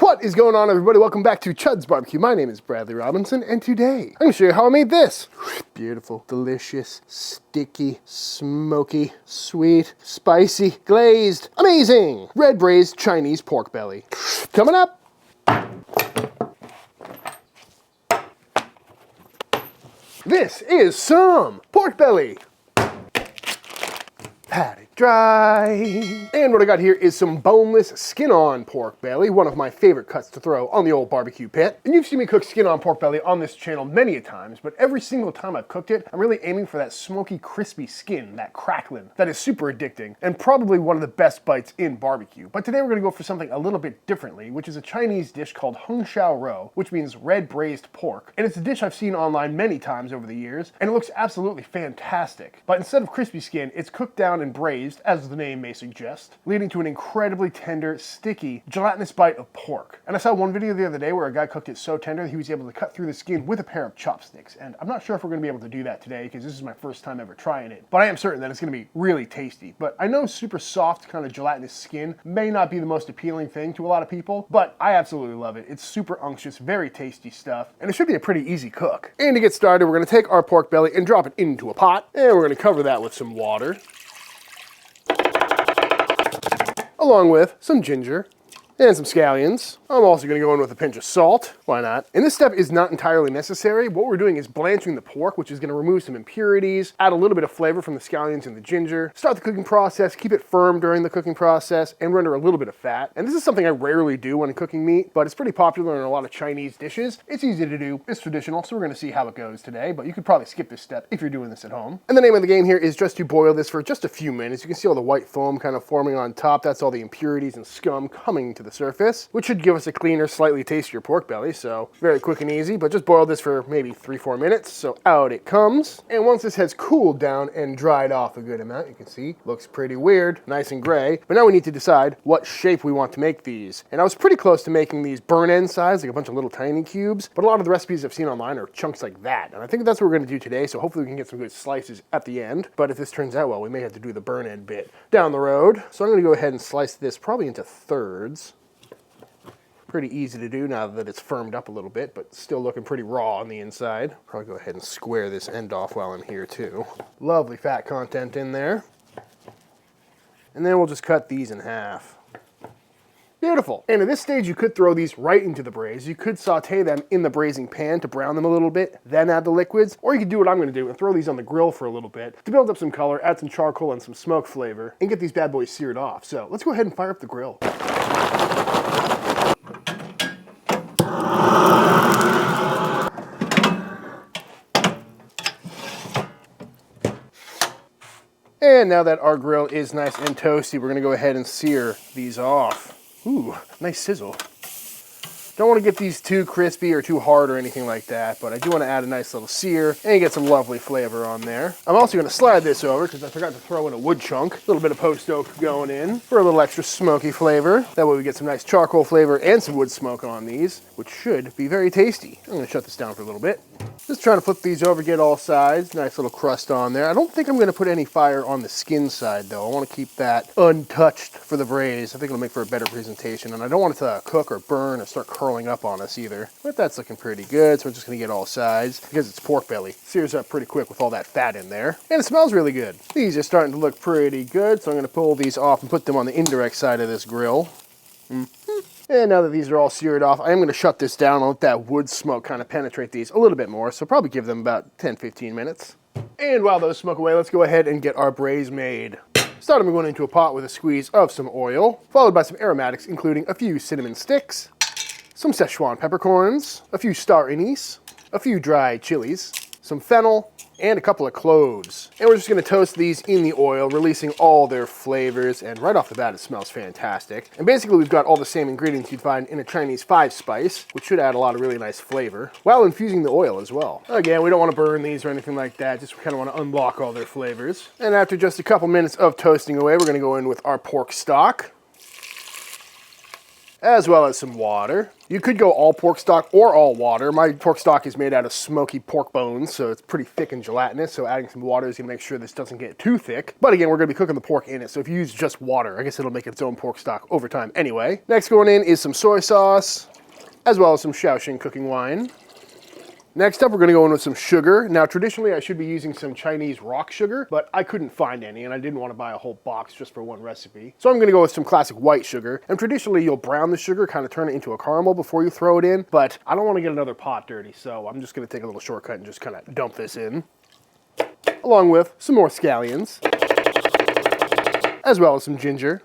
What is going on, everybody? Welcome back to Chuds BBQ. My name is Bradley Robinson, and today I'm going to show you how I made this. Beautiful, delicious, sticky, smoky, sweet, spicy, glazed, amazing red braised Chinese pork belly. Coming up. This is some pork belly. Pat it dry. And what I got here is some boneless skin-on pork belly, one of my favorite cuts to throw on the old barbecue pit. And you've seen me cook skin-on pork belly on this channel many a times, but every single time I've cooked it, I'm really aiming for that smoky, crispy skin, that crackling, that is super addicting, and probably one of the best bites in barbecue. But today we're gonna go for something a little bit differently, which is a Chinese dish called Hung Shao Rou, which means red braised pork. And it's a dish I've seen online many times over the years, and it looks absolutely fantastic. But instead of crispy skin, it's cooked down and braised, as the name may suggest, leading to an incredibly tender, sticky, gelatinous bite of pork. And I saw one video the other day where a guy cooked it so tender that he was able to cut through the skin with a pair of chopsticks. And I'm not sure if we're going to be able to do that today because this is my first time ever trying it. But I am certain that it's going to be really tasty. But I know super soft, kind of gelatinous skin may not be the most appealing thing to a lot of people, but I absolutely love it. It's super unctuous, very tasty stuff, and it should be a pretty easy cook. And to get started, we're going to take our pork belly and drop it into a pot, and we're going to cover that with some water, along with some ginger and some scallions. I'm also going to go in with a pinch of salt. Why not? And this step is not entirely necessary. What we're doing is blanching the pork, which is going to remove some impurities, add a little bit of flavor from the scallions and the ginger, start the cooking process, keep it firm during the cooking process, and render a little bit of fat. And this is something I rarely do when cooking meat, but it's pretty popular in a lot of Chinese dishes. It's easy to do, it's traditional, so we're going to see how it goes today, but you could probably skip this step if you're doing this at home. And the name of the game here is just to boil this for just a few minutes. You can see all the white foam kind of forming on top. That's all the impurities and scum coming to the surface, which should give us a cleaner, slightly tastier pork belly. So very quick and easy, but just boil this for maybe 3-4 minutes. So out it comes. And once this has cooled down and dried off a good amount, you can see looks pretty weird, nice and gray. But now we need to decide what shape we want to make these. And I was pretty close to making these burn end size, like a bunch of little tiny cubes, but a lot of the recipes I've seen online are chunks like that. And I think that's what we're gonna do today. So hopefully we can get some good slices at the end. But if this turns out well, we may have to do the burn end bit down the road. So I'm gonna go ahead and slice this probably into thirds. Pretty easy to do now that it's firmed up a little bit, but still looking pretty raw on the inside. Probably go ahead and square this end off while I'm here too. Lovely fat content in there. And then we'll just cut these in half. Beautiful. And at this stage, you could throw these right into the braise. You could saute them in the braising pan to brown them a little bit, then add the liquids, or you could do what I'm gonna do and throw these on the grill for a little bit to build up some color, add some charcoal and some smoke flavor, and get these bad boys seared off. So let's go ahead and fire up the grill. And now that our grill is nice and toasty, we're gonna go ahead and sear these off. Ooh, nice sizzle. Don't want to get these too crispy or too hard or anything like that, but I do want to add a nice little sear and get some lovely flavor on there. I'm also going to slide this over because I forgot to throw in a wood chunk. A little bit of post oak going in for a little extra smoky flavor. That way we get some nice charcoal flavor and some wood smoke on these, which should be very tasty. I'm going to shut this down for a little bit. Just trying to flip these over, get all sides. Nice little crust on there. I don't think I'm going to put any fire on the skin side though. I want to keep that untouched for the braise. I think it'll make for a better presentation, and I don't want it to cook or burn or start curling up on us either. But that's looking pretty good, so we're just going to get all sides because it's pork belly. Sears up pretty quick with all that fat in there, and it smells really good. These are starting to look pretty good, so I'm going to pull these off and put them on the indirect side of this grill. And now that these are all seared off, I am going to shut this down and let that wood smoke kind of penetrate these a little bit more. So probably give them about 10-15 minutes. And while those smoke away, let's go ahead and get our braise made. Starting by going into a pot with a squeeze of some oil, followed by some aromatics, including a few cinnamon sticks, some Sichuan Peppercorns, a few Star Anise, a few dried chilies, some fennel, and a couple of cloves. And we're just gonna toast these in the oil, releasing all their flavors, and right off the bat, it smells fantastic. And basically, we've got all the same ingredients you'd find in a Chinese 5-spice, which should add a lot of really nice flavor, while infusing the oil as well. Again, we don't wanna burn these or anything like that, just kinda wanna unlock all their flavors. And after just a couple minutes of toasting away, we're gonna go in with our pork stock. as well as some water. You could go all pork stock or all water. My pork stock is made out of smoky pork bones, so it's pretty thick and gelatinous, so adding some water is gonna make sure this doesn't get too thick. But again, we're gonna be cooking the pork in it, so if you use just water, I guess it'll make its own pork stock over time anyway. Next going in is some soy sauce, as well as some Shaoxing cooking wine. Next up, we're gonna go in with some sugar. Now, traditionally, I should be using some Chinese rock sugar, but I couldn't find any, and I didn't want to buy a whole box just for one recipe. So I'm gonna go with some classic white sugar. And traditionally, you'll brown the sugar, kind of turn it into a caramel before you throw it in, but I don't want to get another pot dirty, so I'm just gonna take a little shortcut and just kind of dump this in, along with some more scallions, as well as some ginger.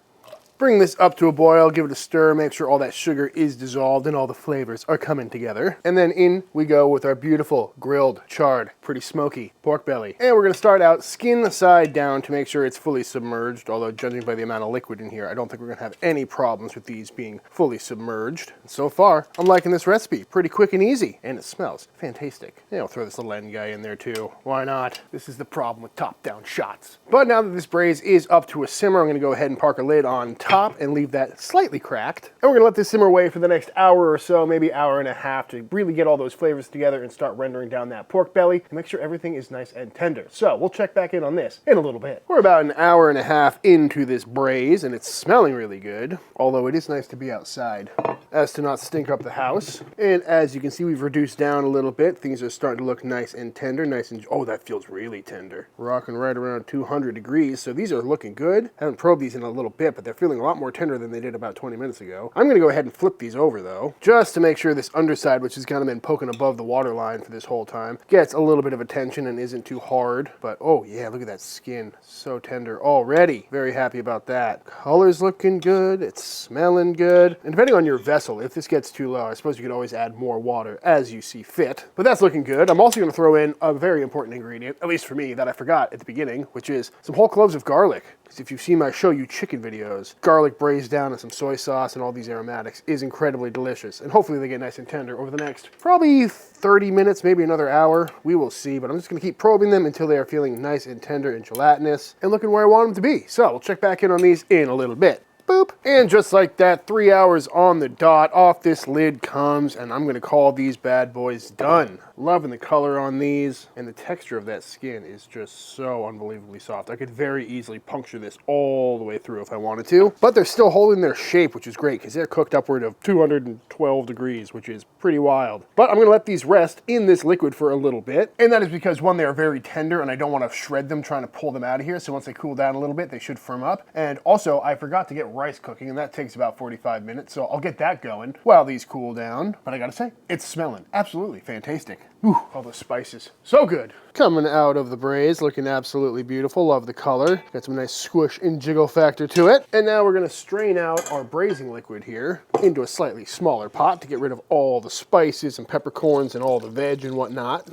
Bring this up to a boil, give it a stir, make sure all that sugar is dissolved and all the flavors are coming together. And then in we go with our beautiful grilled, charred, pretty smoky pork belly. And we're gonna start out skin side down to make sure it's fully submerged, although judging by the amount of liquid in here, I don't think we're gonna have any problems with these being fully submerged. And so far, I'm liking this recipe. Pretty quick and easy, and it smells fantastic. Yeah, I'll throw this little end guy in there too. Why not? This is the problem with top-down shots. But now that this braise is up to a simmer, I'm gonna go ahead and park a lid on top and leave that slightly cracked. And we're gonna let this simmer away for the next hour or so, maybe hour and a half, to really get all those flavors together and start rendering down that pork belly and make sure everything is nice and tender. So we'll check back in on this in a little bit. We're about an hour and a half into this braise and it's smelling really good, although it is nice to be outside as to not stink up the house. And as you can see, we've reduced down a little bit. Things are starting to look nice and tender, oh, that feels really tender. Rocking right around 200 degrees, so these are looking good. Haven't probed these in a little bit, but they're feeling a lot more tender than they did about 20 minutes ago. I'm gonna go ahead and flip these over though, just to make sure this underside, which has kind of been poking above the water line for this whole time, gets a little bit of attention and isn't too hard. But oh yeah, look at that skin, so tender already. Very happy about that. Color's looking good, it's smelling good. And depending on your vessel, if this gets too low, I suppose you could always add more water as you see fit. But that's looking good. I'm also gonna throw in a very important ingredient, at least for me, that I forgot at the beginning, which is some whole cloves of garlic. Because if you've seen my Show You Chicken videos, garlic braised down in some soy sauce and all these aromatics is incredibly delicious. And hopefully they get nice and tender over the next probably 30 minutes, maybe another hour. We will see, but I'm just gonna keep probing them until they are feeling nice and tender and gelatinous and looking where I want them to be. So we'll check back in on these in a little bit. Boop. And just like that, 3 hours on the dot, off this lid comes, and I'm gonna call these bad boys done. Loving the color on these, and the texture of that skin is just so unbelievably soft. I could very easily puncture this all the way through if I wanted to, but they're still holding their shape, which is great, because they're cooked upward of 212 degrees, which is pretty wild. But I'm gonna let these rest in this liquid for a little bit, and that is because, one, they are very tender, and I don't want to shred them trying to pull them out of here, so once they cool down a little bit, they should firm up. And also, I forgot to get rice cooking, and that takes about 45 minutes, so I'll get that going while these cool down. But I gotta say, it's smelling absolutely fantastic. Ooh, all the spices, so good. Coming out of the braise, looking absolutely beautiful. Love the color. Got some nice squish and jiggle factor to it. And now we're gonna strain out our braising liquid here into a slightly smaller pot to get rid of all the spices and peppercorns and all the veg and whatnot.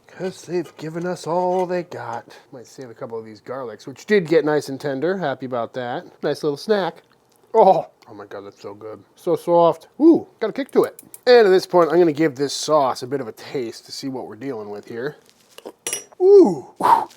Because they've given us all they got. Might save a couple of these garlics, which did get nice and tender. Happy about that. Nice little snack. Oh my God, that's so good. So soft. Ooh, got a kick to it. And at this point, I'm gonna give this sauce a bit of a taste to see what we're dealing with here. Ooh,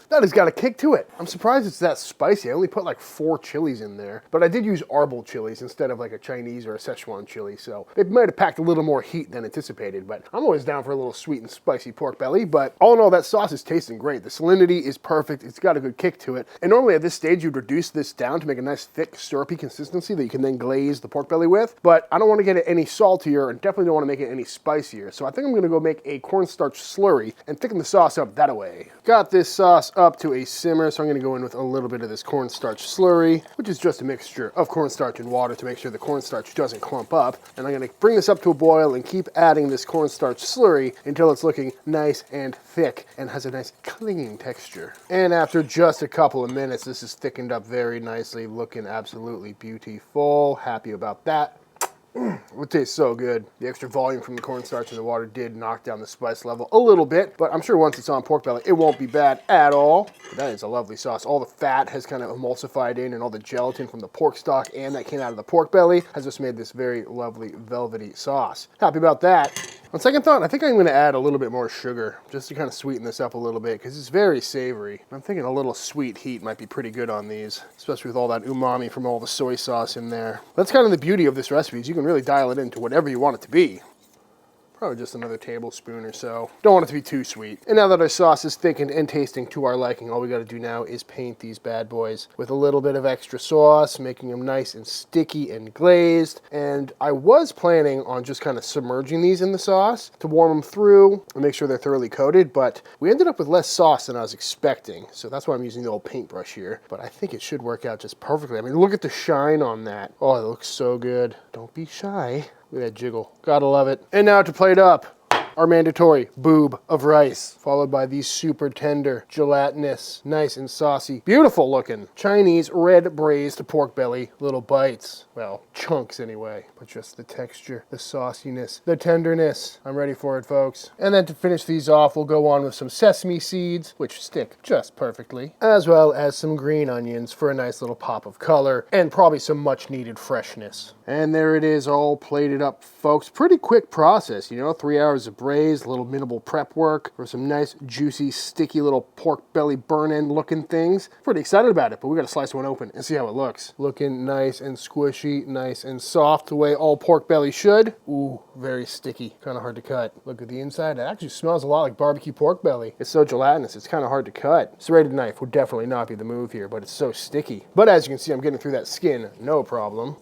that has got a kick to it. I'm surprised it's that spicy. I only put like 4 chilies in there, but I did use arbol chilies instead of like a Chinese or a Sichuan chili, so it might have packed a little more heat than anticipated, but I'm always down for a little sweet and spicy pork belly. But all in all, that sauce is tasting great. The salinity is perfect. It's got a good kick to it. And normally at this stage, you'd reduce this down to make a nice thick syrupy consistency that you can then glaze the pork belly with, but I don't want to get it any saltier and definitely don't want to make it any spicier. So I think I'm gonna go make a cornstarch slurry and thicken the sauce up that way. Got this sauce up to a simmer, so I'm gonna go in with a little bit of this cornstarch slurry, which is just a mixture of cornstarch and water to make sure the cornstarch doesn't clump up. And I'm gonna bring this up to a boil and keep adding this cornstarch slurry until it's looking nice and thick and has a nice clinging texture. And after just a couple of minutes, this is thickened up very nicely, looking absolutely beautiful. Happy about that. It tastes so good. The extra volume from the cornstarch and the water did knock down the spice level a little bit, but I'm sure once it's on pork belly, it won't be bad at all. But that is a lovely sauce. All the fat has kind of emulsified in, and all the gelatin from the pork stock and that came out of the pork belly has just made this very lovely velvety sauce. Happy about that. On second thought, I think I'm gonna add a little bit more sugar just to kind of sweeten this up a little bit because it's very savory. I'm thinking a little sweet heat might be pretty good on these, especially with all that umami from all the soy sauce in there. That's kind of the beauty of this recipe is you can really dial it into whatever you want it to be. Probably just another tablespoon or so. Don't want it to be too sweet. And now that our sauce is thickened and tasting to our liking, all we gotta do now is paint these bad boys with a little bit of extra sauce, making them nice and sticky and glazed. And I was planning on just kind of submerging these in the sauce to warm them through and make sure they're thoroughly coated, but we ended up with less sauce than I was expecting. So that's why I'm using the old paintbrush here. But I think it should work out just perfectly. I mean, look at the shine on that. Oh, it looks so good. Don't be shy. Look at that jiggle. Gotta love it. And now to plate up, our mandatory boob of rice, followed by these super tender, gelatinous, nice and saucy, beautiful looking Chinese red braised pork belly little bites. Well, chunks anyway, but just the texture, the sauciness, the tenderness. I'm ready for it, folks. And then to finish these off, we'll go on with some sesame seeds, which stick just perfectly, as well as some green onions for a nice little pop of color, and probably some much needed freshness. And there it is, all plated up, folks. Pretty quick process, you know, 3 hours of braised, a little minimal prep work for some nice, juicy, sticky little pork belly burn-end looking things. Pretty excited about it, but we gotta slice one open and see how it looks. Looking nice and squishy, nice and soft, the way all pork belly should. Ooh, very sticky, kind of hard to cut. Look at the inside, it actually smells a lot like barbecue pork belly. It's so gelatinous, it's kind of hard to cut. Serrated knife would definitely not be the move here, but it's so sticky. But as you can see, I'm getting through that skin, no problem.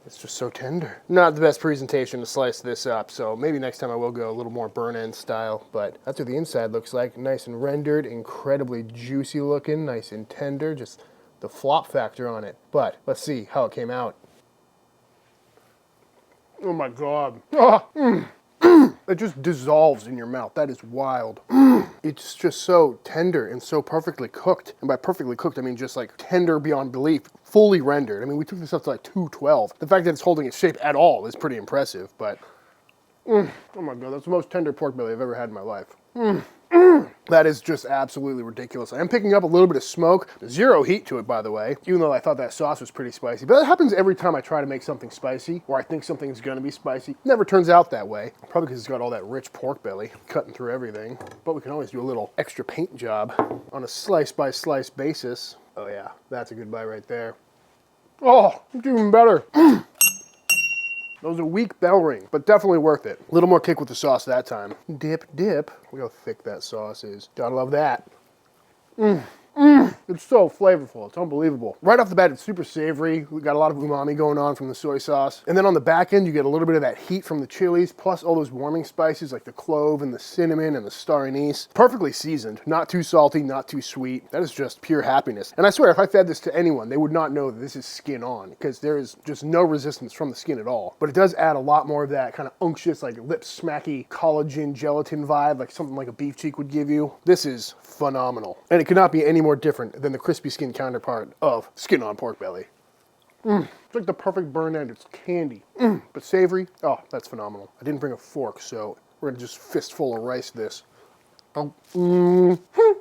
It's just so tender. Not the best presentation to slice this up, so maybe next time I will go a little more burn-end style, but that's what the inside looks like. Nice and rendered, incredibly juicy looking, nice and tender, just the flop factor on it. But let's see how it came out. Oh my God. It just dissolves in your mouth. That is wild. It's just so tender and so perfectly cooked. And by perfectly cooked, I mean just like tender beyond belief, fully rendered. I mean, we took this up to like 212. The fact that it's holding its shape at all is pretty impressive, but oh my God, that's the most tender pork belly I've ever had in my life. That is just absolutely ridiculous. I am picking up a little bit of smoke. Zero heat to it, by the way, even though I thought that sauce was pretty spicy. But that happens every time I try to make something spicy, or I think something's gonna be spicy. Never turns out that way. Probably because it's got all that rich pork belly cutting through everything. But we can always do a little extra paint job on a slice-by-slice basis. Oh yeah, that's a good bite right there. Oh, it's even better. That was a weak bell ring, but definitely worth it. A little more kick with the sauce that time. Dip, dip. Look how thick that sauce is. Gotta love that. It's so flavorful. It's unbelievable. Right off the bat, it's super savory. We got a lot of umami going on from the soy sauce. And then on the back end, you get a little bit of that heat from the chilies, plus all those warming spices like the clove and the cinnamon and the star anise. Perfectly seasoned. Not too salty, not too sweet. That is just pure happiness. And I swear, if I fed this to anyone, they would not know that this is skin on, because there is just no resistance from the skin at all. But it does add a lot more of that kind of unctuous, like lip smacky collagen gelatin vibe, like something like a beef cheek would give you. This is phenomenal. And it could not be any more different than the crispy skin counterpart of skin on pork belly. It's like the perfect burn end. It's candy, but savory. Oh, that's phenomenal. I didn't bring a fork, so we're gonna just fistful of rice this. And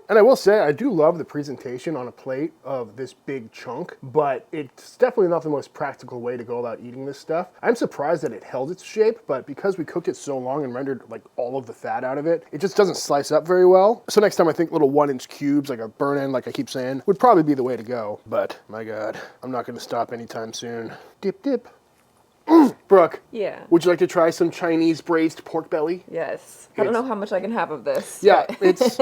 I will say, I do love the presentation on a plate of this big chunk, but it's definitely not the most practical way to go about eating this stuff. I'm surprised that it held its shape, but because we cooked it so long and rendered like all of the fat out of it, it just doesn't slice up very well. So next time I think little 1-inch cubes, like a burn end, like I keep saying, would probably be the way to go. But my God, I'm not gonna stop anytime soon. Dip, dip. Brooke. Yeah. Would you like to try some Chinese braised pork belly? Yes. I don't know how much I can have of this. Yeah, it's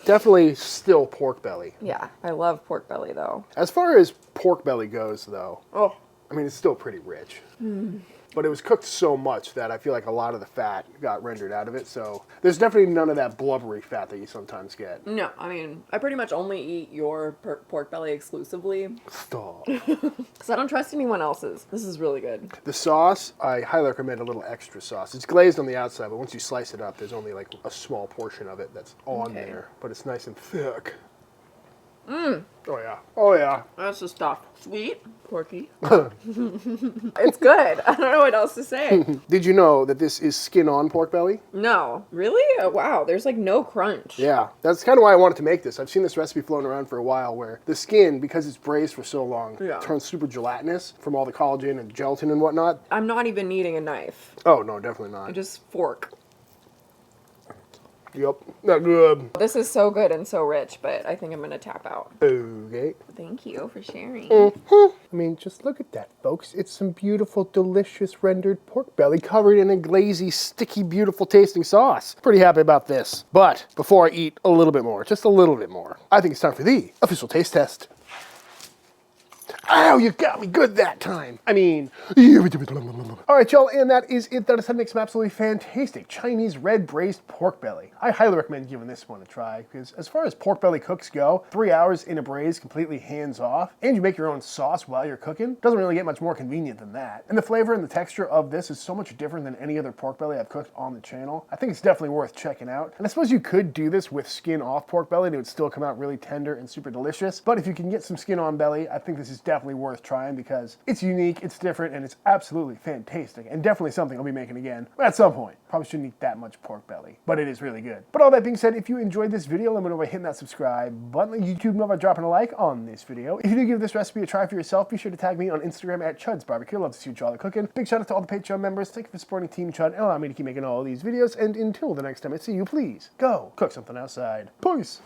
definitely still pork belly. Yeah, I love pork belly though. As far as pork belly goes though, Oh. I mean, it's still pretty rich. But it was cooked so much that I feel like a lot of the fat got rendered out of it. So there's definitely none of that blubbery fat that you sometimes get. No, I mean, I pretty much only eat your pork belly exclusively. Stop. Because I don't trust anyone else's. This is really good. The sauce, I highly recommend a little extra sauce. It's glazed on the outside, but once you slice it up, there's only like a small portion of it that's on there. But it's nice and thick. Oh yeah. Oh yeah. That's the stuff. Sweet, porky. It's good. I don't know what else to say. Did you know that this is skin on pork belly? No. Really? Oh, wow. There's like no crunch. Yeah, that's kind of why I wanted to make this. I've seen this recipe floating around for a while where the skin, because it's braised for so long, turns super gelatinous from all the collagen and gelatin and whatnot. I'm not even needing a knife. Oh, no, definitely not. Just fork. Yep, not good. This is so good and so rich, but I think I'm gonna tap out. Okay. Thank you for sharing. I mean, just look at that, folks. It's some beautiful, delicious rendered pork belly covered in a glazy, sticky, beautiful tasting sauce. Pretty happy about this. But before I eat a little bit more, just a little bit more, I think it's time for the official taste test. Ow, you got me good that time. I mean, all right, y'all, and that is it. That is how to make some absolutely fantastic Chinese red braised pork belly. I highly recommend giving this one a try because as far as pork belly cooks go, 3 hours in a braise completely hands off, and you make your own sauce while you're cooking. Doesn't really get much more convenient than that. And the flavor and the texture of this is so much different than any other pork belly I've cooked on the channel. I think it's definitely worth checking out. And I suppose you could do this with skin off pork belly and it would still come out really tender and super delicious. But if you can get some skin on belly, I think this is definitely worth trying because it's unique, it's different, and it's absolutely fantastic, and definitely something I'll be making again at some point. Probably shouldn't eat that much pork belly, but it is really good. But all that being said, if you enjoyed this video, let me know by hitting that subscribe button. Let YouTube know by dropping a like on this video. If you do give this recipe a try for yourself, be sure to tag me on Instagram at Chuds BBQ. Love to see what y'all are cooking. Big shout out to all the Patreon members. Thank you for supporting Team Chud and allowing me to keep making all of these videos. And until the next time I see you, please go cook something outside. Peace.